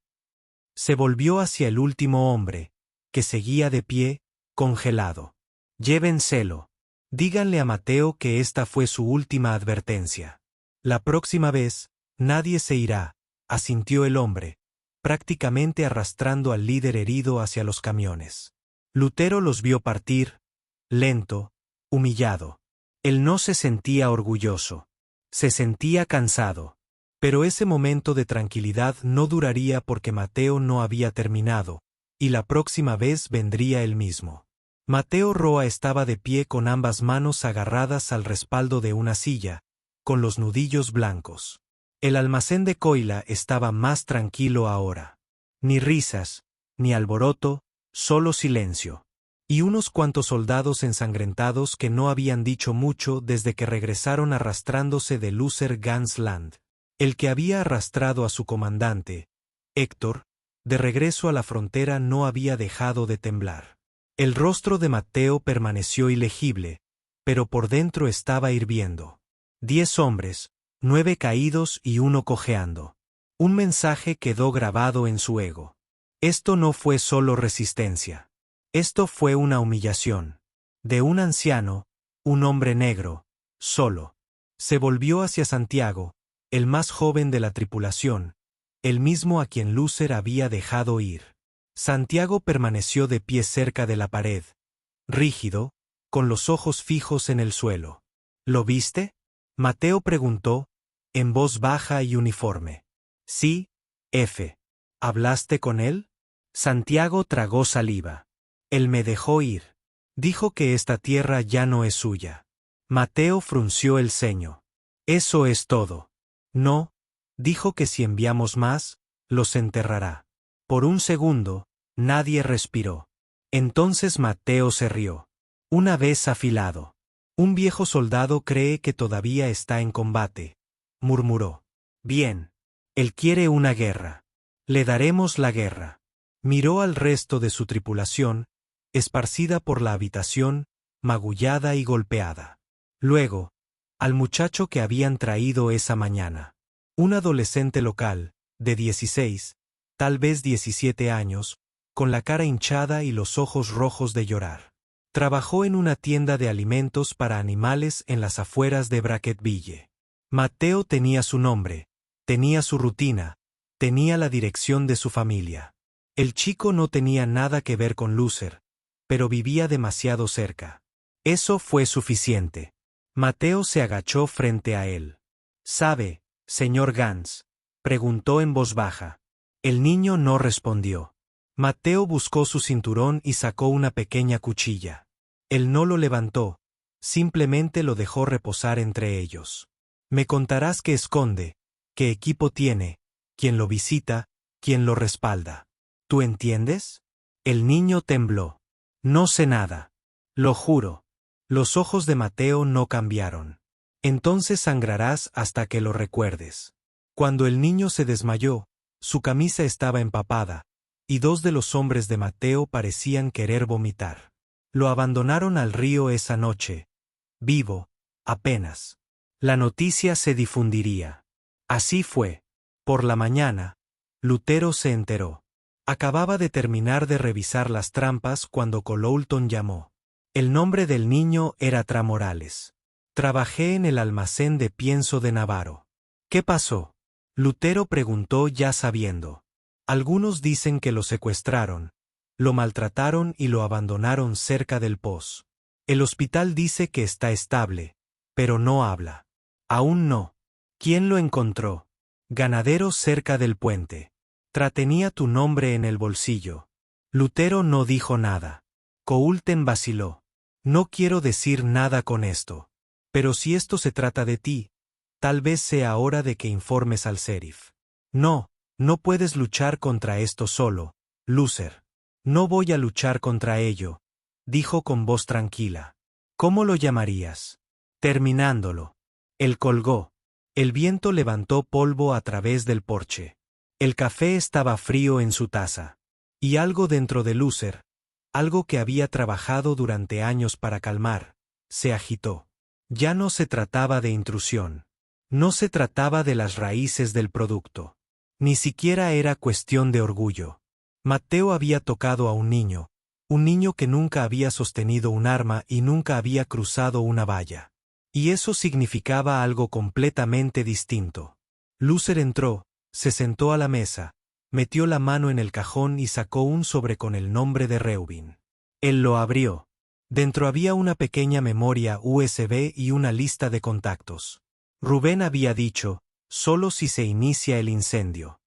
Se volvió hacia el último hombre, que seguía de pie, congelado. «Llévenselo. Díganle a Mateo que esta fue su última advertencia. La próxima vez, nadie se irá», asintió el hombre, prácticamente arrastrando al líder herido hacia los camiones. Lutero los vio partir, lento, humillado. Él no se sentía orgulloso. Se sentía cansado. Pero ese momento de tranquilidad no duraría porque Mateo no había terminado, y la próxima vez vendría él mismo. Mateo Roa estaba de pie con ambas manos agarradas al respaldo de una silla, con los nudillos blancos. El almacén de Coila estaba más tranquilo ahora. Ni risas, ni alboroto, solo silencio. Y unos cuantos soldados ensangrentados que no habían dicho mucho desde que regresaron arrastrándose de Luther Gansland. El que había arrastrado a su comandante, Héctor, de regreso a la frontera no había dejado de temblar. El rostro de Mateo permaneció ilegible, pero por dentro estaba hirviendo. 10 hombres, 9 caídos y 1 cojeando. Un mensaje quedó grabado en su ego. Esto no fue solo resistencia. Esto fue una humillación. De un anciano, un hombre negro, solo. Se volvió hacia Santiago, el más joven de la tripulación, el mismo a quien Luther había dejado ir. Santiago permaneció de pie cerca de la pared, rígido, con los ojos fijos en el suelo. ¿Lo viste?, Mateo preguntó, en voz baja y uniforme. Sí, F. ¿Hablaste con él? Santiago tragó saliva. Él me dejó ir. Dijo que esta tierra ya no es suya. Mateo frunció el ceño. Eso es todo. No, dijo que si enviamos más, los enterrará. Por un segundo, nadie respiró. Entonces Mateo se rió. Una vez afilado. Un viejo soldado cree que todavía está en combate. murmuró. Bien. Él quiere una guerra. Le daremos la guerra. Miró al resto de su tripulación, esparcida por la habitación, magullada y golpeada. Luego, al muchacho que habían traído esa mañana. Un adolescente local, de 16, tal vez 17 años, con la cara hinchada y los ojos rojos de llorar. Trabajó en una tienda de alimentos para animales en las afueras de Brackettville. Mateo tenía su nombre, tenía su rutina, tenía la dirección de su familia. El chico no tenía nada que ver con Loser, pero vivía demasiado cerca. Eso fue suficiente. Mateo se agachó frente a él. ¿Sabe, señor Gans?, preguntó en voz baja. El niño no respondió. Mateo buscó su cinturón y sacó una pequeña cuchilla. Él no lo levantó, simplemente lo dejó reposar entre ellos. Me contarás qué esconde, qué equipo tiene, quién lo visita, quién lo respalda. ¿Tú entiendes? El niño tembló. No sé nada. Lo juro. Los ojos de Mateo no cambiaron. Entonces sangrarás hasta que lo recuerdes. Cuando el niño se desmayó, su camisa estaba empapada, y dos de los hombres de Mateo parecían querer vomitar. Lo abandonaron al río esa noche, vivo, apenas. La noticia se difundiría. Así fue. Por la mañana, Lutero se enteró. Acababa de terminar de revisar las trampas cuando Colloulton llamó. El nombre del niño era Tramorales. Trabajé en el almacén de pienso de Navarro. ¿Qué pasó? Lutero preguntó ya sabiendo. Algunos dicen que lo secuestraron, lo maltrataron y lo abandonaron cerca del Poz. El hospital dice que está estable, pero no habla. Aún no. ¿Quién lo encontró? Ganadero cerca del puente. Tenía tu nombre en el bolsillo. Lutero no dijo nada. Colloulton vaciló. No quiero decir nada con esto. Pero si esto se trata de ti, tal vez sea hora de que informes al sheriff. No, no puedes luchar contra esto solo, Loser. No voy a luchar contra ello, dijo con voz tranquila. ¿Cómo lo llamarías? Terminándolo. Él colgó. El viento levantó polvo a través del porche. El café estaba frío en su taza. Y algo dentro de Loser, algo que había trabajado durante años para calmar, se agitó. Ya no se trataba de intrusión. No se trataba de las raíces del producto. Ni siquiera era cuestión de orgullo. Mateo había tocado a un niño que nunca había sostenido un arma y nunca había cruzado una valla. Y eso significaba algo completamente distinto. Loser entró, se sentó a la mesa, metió la mano en el cajón y sacó un sobre con el nombre de Reuben. Él lo abrió. Dentro había una pequeña memoria USB y una lista de contactos. Rubén había dicho, solo si se inicia el incendio.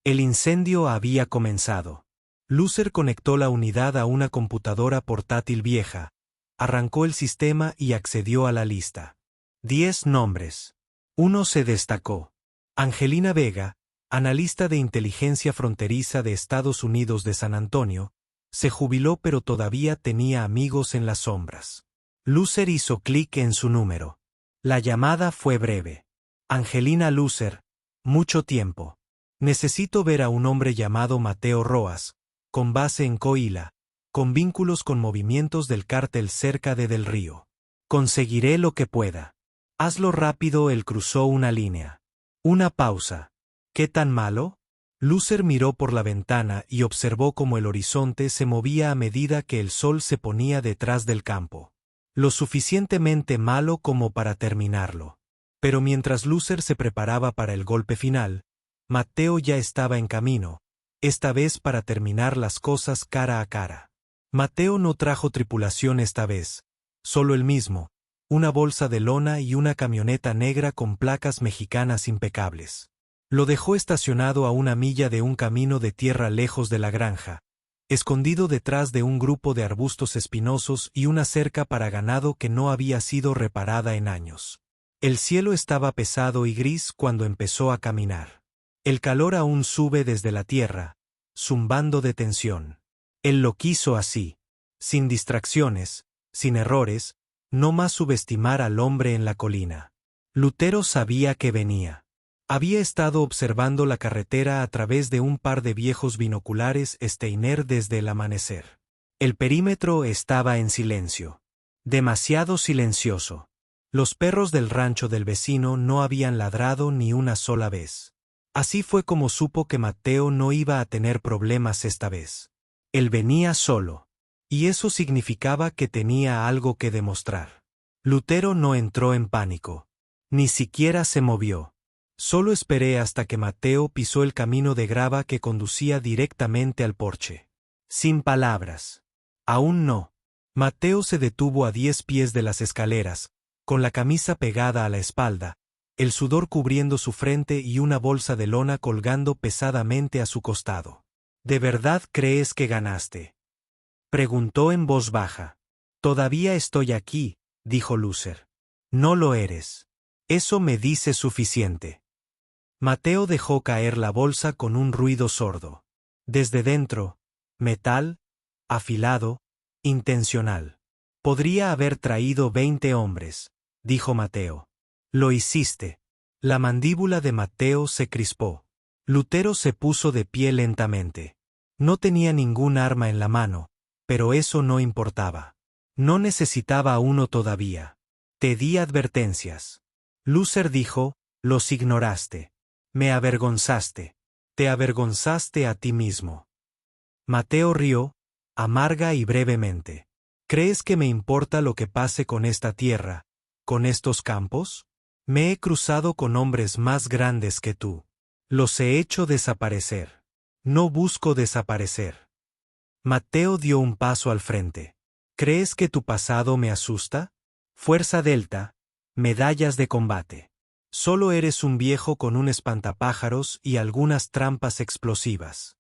El incendio había comenzado. Loser conectó la unidad a una computadora portátil vieja, arrancó el sistema y accedió a la lista. 10 nombres. Uno se destacó. Angelina Vega, analista de inteligencia fronteriza de Estados Unidos de San Antonio, se jubiló pero todavía tenía amigos en las sombras. Loser hizo clic en su número. La llamada fue breve. Angelina Loser, mucho tiempo. Necesito ver a un hombre llamado Mateo Roas, con base en Coahuila, con vínculos con movimientos del cártel cerca de Del Río. Conseguiré lo que pueda. Hazlo rápido. Él cruzó una línea. Una pausa. ¿Qué tan malo? Loser miró por la ventana y observó cómo el horizonte se movía a medida que el sol se ponía detrás del campo. Lo suficientemente malo como para terminarlo. Pero mientras Loser se preparaba para el golpe final, Mateo ya estaba en camino, esta vez para terminar las cosas cara a cara. Mateo no trajo tripulación esta vez, solo él mismo, una bolsa de lona y una camioneta negra con placas mexicanas impecables. Lo dejó estacionado a una milla de un camino de tierra lejos de la granja, escondido detrás de un grupo de arbustos espinosos y una cerca para ganado que no había sido reparada en años. El cielo estaba pesado y gris cuando empezó a caminar. El calor aún sube desde la tierra, zumbando de tensión. Él lo quiso así, sin distracciones, sin errores, no más subestimar al hombre en la colina. Lutero sabía que venía. Había estado observando la carretera a través de un par de viejos binoculares Steiner desde el amanecer. El perímetro estaba en silencio. Demasiado silencioso. Los perros del rancho del vecino no habían ladrado ni una sola vez. Así fue como supo que Matteo no iba a tener problemas esta vez. Él venía solo. Y eso significaba que tenía algo que demostrar. Lutero no entró en pánico. Ni siquiera se movió. Solo esperé hasta que Matteo pisó el camino de grava que conducía directamente al porche. Sin palabras. Aún no. Matteo se detuvo a 10 pies de las escaleras, con la camisa pegada a la espalda, el sudor cubriendo su frente y una bolsa de lona colgando pesadamente a su costado. ¿De verdad crees que ganaste?, preguntó en voz baja. Todavía estoy aquí, dijo Lucer. No lo eres. Eso me dice suficiente. Matteo dejó caer la bolsa con un ruido sordo. Desde dentro, metal, afilado, intencional. Podría haber traído 20 hombres, dijo Matteo. Lo hiciste. La mandíbula de Matteo se crispó. Lutero se puso de pie lentamente. No tenía ningún arma en la mano, pero eso no importaba. No necesitaba uno todavía. Te di advertencias. Lucer dijo, los ignoraste. Me avergonzaste. Te avergonzaste a ti mismo. Matteo rió, amarga y brevemente. ¿Crees que me importa lo que pase con esta tierra, con estos campos? Me he cruzado con hombres más grandes que tú. Los he hecho desaparecer. No busco desaparecer. Matteo dio un paso al frente. ¿Crees que tu pasado me asusta? Fuerza Delta, medallas de combate. Solo eres un viejo con un espantapájaros y algunas trampas explosivas.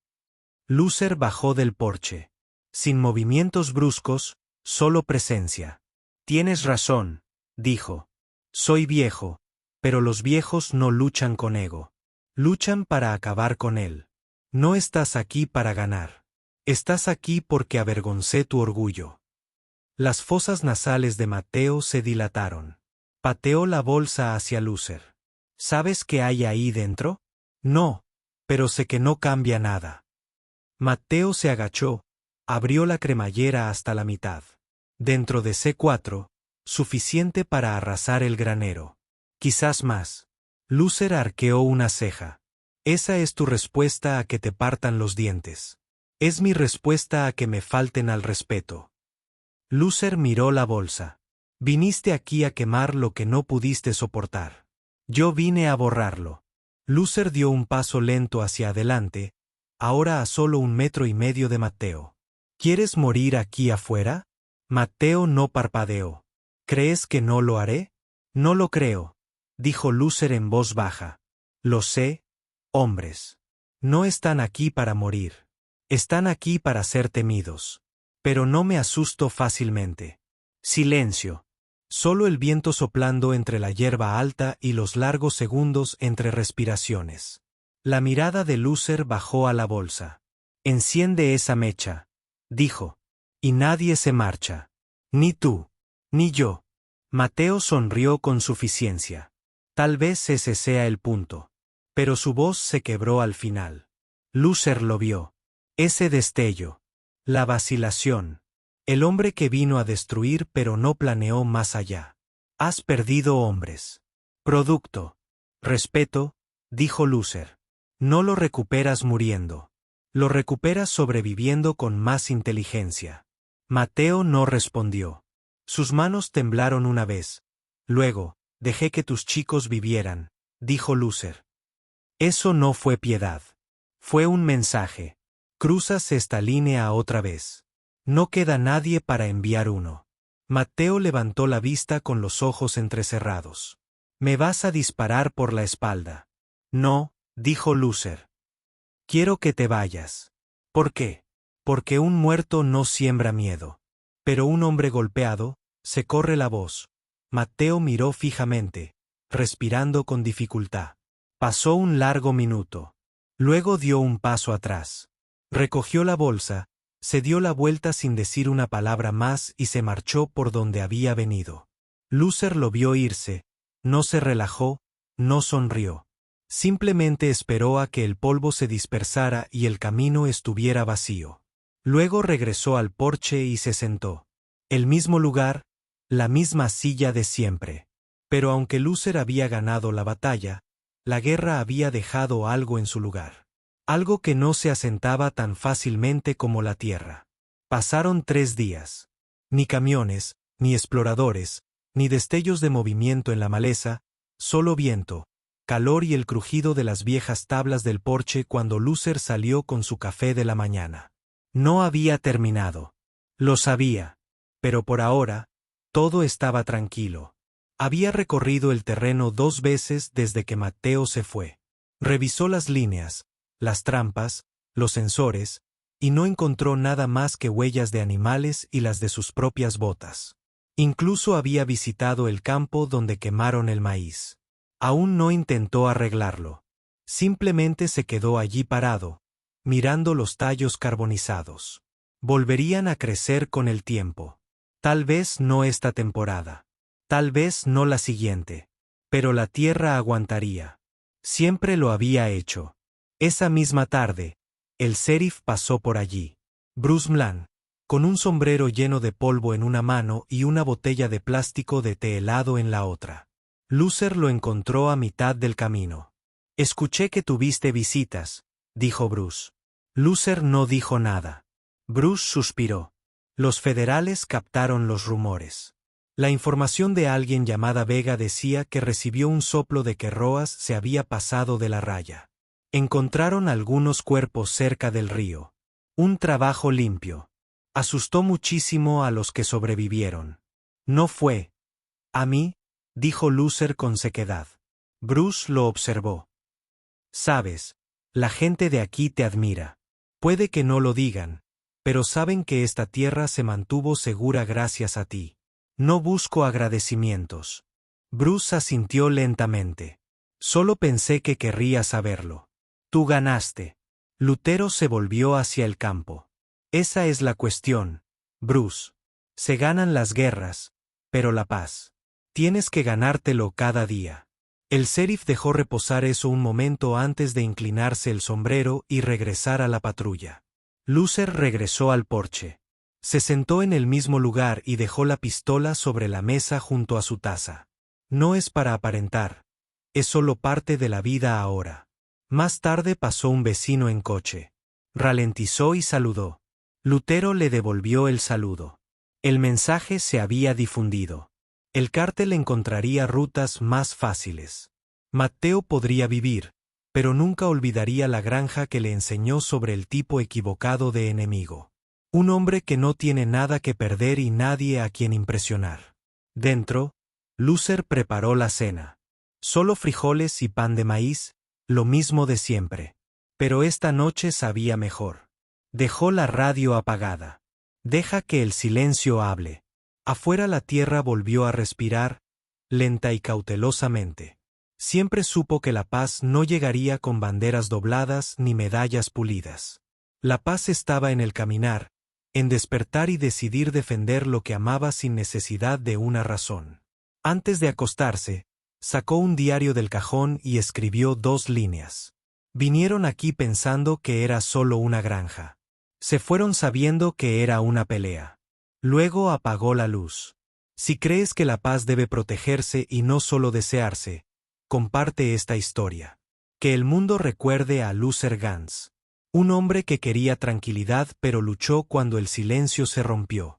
Lucer bajó del porche. Sin movimientos bruscos, solo presencia. Tienes razón, dijo. Soy viejo, pero los viejos no luchan con ego. Luchan para acabar con él. No estás aquí para ganar. Estás aquí porque avergoncé tu orgullo. Las fosas nasales de Matteo se dilataron. Pateó la bolsa hacia Lucer. ¿Sabes qué hay ahí dentro? No, pero sé que no cambia nada. Matteo se agachó, abrió la cremallera hasta la mitad. Dentro de C4, suficiente para arrasar el granero. Quizás más. Lucer arqueó una ceja. Esa es tu respuesta a que te partan los dientes. Es mi respuesta a que me falten al respeto. Lucer miró la bolsa. Viniste aquí a quemar lo que no pudiste soportar. Yo vine a borrarlo. Lucer dio un paso lento hacia adelante, ahora a solo 1,5 metros de Matteo. ¿Quieres morir aquí afuera? Matteo no parpadeó. ¿Crees que no lo haré? No lo creo, dijo Lucer en voz baja. Lo sé, hombres. No están aquí para morir. Están aquí para ser temidos. Pero no me asusto fácilmente. Silencio. Solo el viento soplando entre la hierba alta y los largos segundos entre respiraciones. La mirada de Lucer bajó a la bolsa. Enciende esa mecha, dijo. Y nadie se marcha. Ni tú, ni yo. Matteo sonrió con suficiencia. Tal vez ese sea el punto. Pero su voz se quebró al final. Lucer lo vio. Ese destello. La vacilación. El hombre que vino a destruir pero no planeó más allá. Has perdido hombres. Producto. Respeto, dijo Lucer. No lo recuperas muriendo. Lo recuperas sobreviviendo con más inteligencia. Matteo no respondió. Sus manos temblaron una vez. Luego, dejé que tus chicos vivieran, dijo Lucer. Eso no fue piedad. Fue un mensaje. Cruzas esta línea otra vez. No queda nadie para enviar uno. Matteo levantó la vista con los ojos entrecerrados. Me vas a disparar por la espalda. No, dijo Lucer. Quiero que te vayas. ¿Por qué? Porque un muerto no siembra miedo. Pero un hombre golpeado, se corre la voz. Matteo miró fijamente, respirando con dificultad. Pasó un largo minuto. Luego dio un paso atrás. Recogió la bolsa, se dio la vuelta sin decir una palabra más y se marchó por donde había venido. Lucer lo vio irse, No se relajó, no sonrió. Simplemente esperó a que el polvo se dispersara y el camino estuviera vacío. Luego regresó al porche y se sentó. El mismo lugar, la misma silla de siempre. Pero aunque Luther había ganado la batalla, la guerra había dejado algo en su lugar. Algo que no se asentaba tan fácilmente como la tierra. Pasaron 3 días. Ni camiones, ni exploradores, ni destellos de movimiento en la maleza, solo viento, calor y el crujido de las viejas tablas del porche cuando Luther salió con su café de la mañana. No había terminado. Lo sabía. Pero por ahora, todo estaba tranquilo. Había recorrido el terreno 2 veces desde que Matteo se fue. Revisó las líneas, las trampas, los sensores, y no encontró nada más que huellas de animales y las de sus propias botas. Incluso había visitado el campo donde quemaron el maíz. Aún no intentó arreglarlo. Simplemente se quedó allí parado, mirando los tallos carbonizados. Volverían a crecer con el tiempo. Tal vez no esta temporada. Tal vez no la siguiente. Pero la tierra aguantaría. Siempre lo había hecho. Esa misma tarde, el sheriff pasó por allí. Bruce Mlan, con un sombrero lleno de polvo en una mano y una botella de plástico de té helado en la otra. Luther lo encontró a mitad del camino. «Escuché que tuviste visitas», dijo Bruce. Luther no dijo nada. Bruce suspiró. Los federales captaron los rumores. La información de alguien llamada Vega decía que recibió un soplo de que Roas se había pasado de la raya. Encontraron algunos cuerpos cerca del río. Un trabajo limpio. Asustó muchísimo a los que sobrevivieron. No fue a mí, dijo Luther con sequedad. Bruce lo observó. Sabes, la gente de aquí te admira. Puede que no lo digan, pero saben que esta tierra se mantuvo segura gracias a ti. No busco agradecimientos. Bruce asintió lentamente. Solo pensé que querría saberlo. Tú ganaste. Lutero se volvió hacia el campo. Esa es la cuestión, Bruce. Se ganan las guerras, pero la paz. Tienes que ganártelo cada día. El sheriff dejó reposar eso un momento antes de inclinarse el sombrero y regresar a la patrulla. Luther regresó al porche. Se sentó en el mismo lugar y dejó la pistola sobre la mesa junto a su taza. No es para aparentar. Es solo parte de la vida ahora. Más tarde pasó un vecino en coche. Ralentizó y saludó. Lutero le devolvió el saludo. El mensaje se había difundido. El cártel encontraría rutas más fáciles. Matteo podría vivir, pero nunca olvidaría la granja que le enseñó sobre el tipo equivocado de enemigo. Un hombre que no tiene nada que perder y nadie a quien impresionar. Dentro, Luther preparó la cena. Solo frijoles y pan de maíz, lo mismo de siempre. Pero esta noche sabía mejor. Dejó la radio apagada. Deja que el silencio hable. Afuera la tierra volvió a respirar, lenta y cautelosamente. Siempre supo que la paz no llegaría con banderas dobladas ni medallas pulidas. La paz estaba en el caminar, en despertar y decidir defender lo que amaba sin necesidad de una razón. Antes de acostarse, sacó un diario del cajón y escribió 2 líneas. Vinieron aquí pensando que era solo una granja. Se fueron sabiendo que era una pelea. Luego apagó la luz. Si crees que la paz debe protegerse y no solo desearse, comparte esta historia. Que el mundo recuerde a Luther Ganz. Un hombre que quería tranquilidad pero luchó cuando el silencio se rompió.